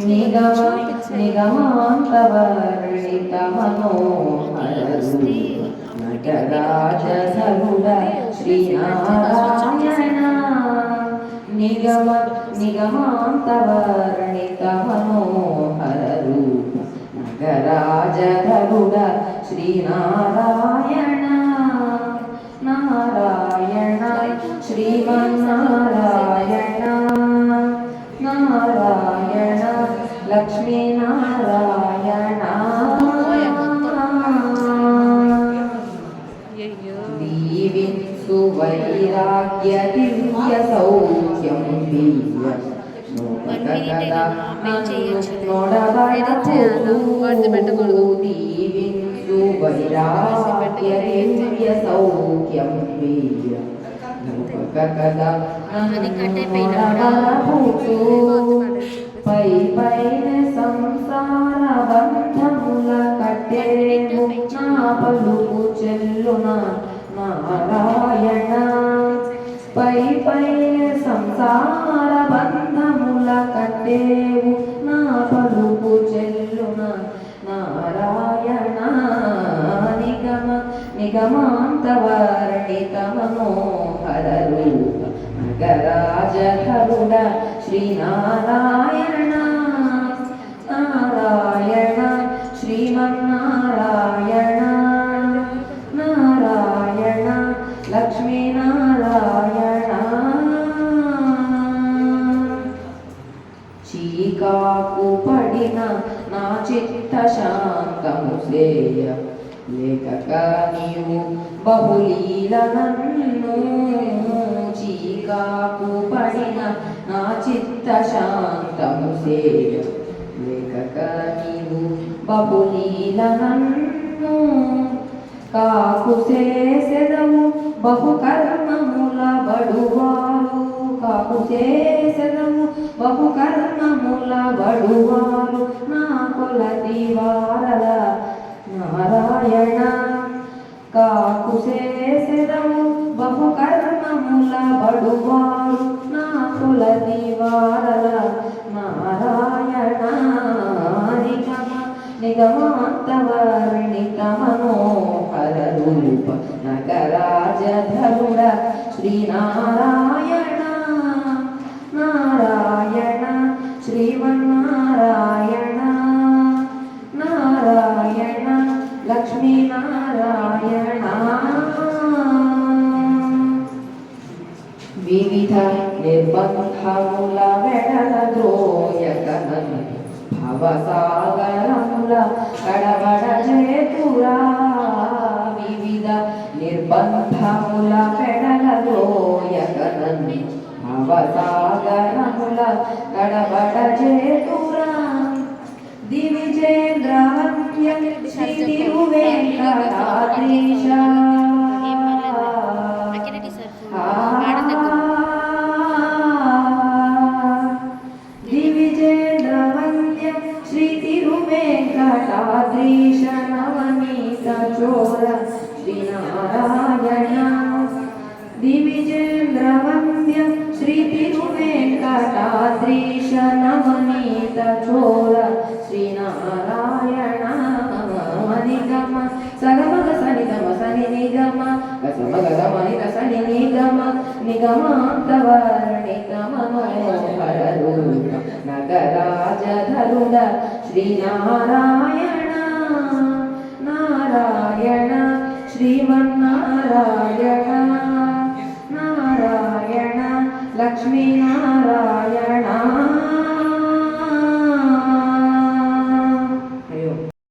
నిగమ నిగమాంతవర్ణిత మనోహరూప నటరాజధరుడ శ్రీనారాయణ నిగమ నిగమాంతవర్ణిత మనోహర రూప నటరాజధరుడ శ్రీనారాయణ నారాయణ శ్రీమన్నారాయణ నారాయణ లక్ష్మీనారాయణ దీవింసు వైరాగ్య దివ్య సౌఖ్యం దివ్య దీవింసు వైరాగ్య దివ్య సౌఖ్యం దివ్య పై పైన సంసార బంధముల కట్టెను నా పలుకు చెల్లున నారాయణ పై పైన సంసార బంధముల కట్టెవు నా పలుకు చెల్లున నారాయణ నిగమ నిగమాంతవర్ణిత మనోహర రూప నగరాజధరుడ శ్రీనారాయణ నారాయణ శ్రీమన్నారాయణ నారాయణ లక్ష్మీనారాయణ చీకాకు పడిన నా చిత్త శాంతము సేయ లేఖక నీవు బహులీల నన్ను చీకాకు పడిన నా చిత్త శాంతము సేయ లేఖక నీవు బహులీల నన్ను కాకు చేసెదవు బహు కర్మముల బడువారు కాకు చేసెదవు బహు కర్మముల బడువారు నా కొలది వారల నారాయణ కాకు చేసెదవు బహు కర్మముల బడువారు నా కొలది వారల నారాయణ నిగమ నిగమాంతవర్ణిత మనోహర రూప నగరాజధరుడ శ్రీనారాయణ నారాయణ శ్రీమన్నారాయణ నారాయణ లక్ష్మీనారాయణ వివిధ నిర్బంధముల వెడల ద్రోయగనను భవసాగరముల కడబడ చేతురా వివిధ నిర్బంధముల వెడల ద్రోయగనను భవసాగరముల కడబడ చేతురా దివిజేంద్రవంద్య శ్రీ తిరువేంకటాద్రీశ దివిజేంద్రవంద్య శ్రీ తిరువేంకటాద్రీశ నవనీత చోర శ్రీనారాయణ దివిజేంద్రవంద్య శ్రీ తిరువేంకటాద్రీశ నవనీత చోర శ్రీనారాయణ నిగమ సగమగ సనిగమ సని నిగమ గసమగ గమనిత సని నిగమ నిగమాంతవర్ణిత మనోహర రూప నగరాజధరుడ శ్రీనారాయణ నారాయణ శ్రీమన్నారాయణ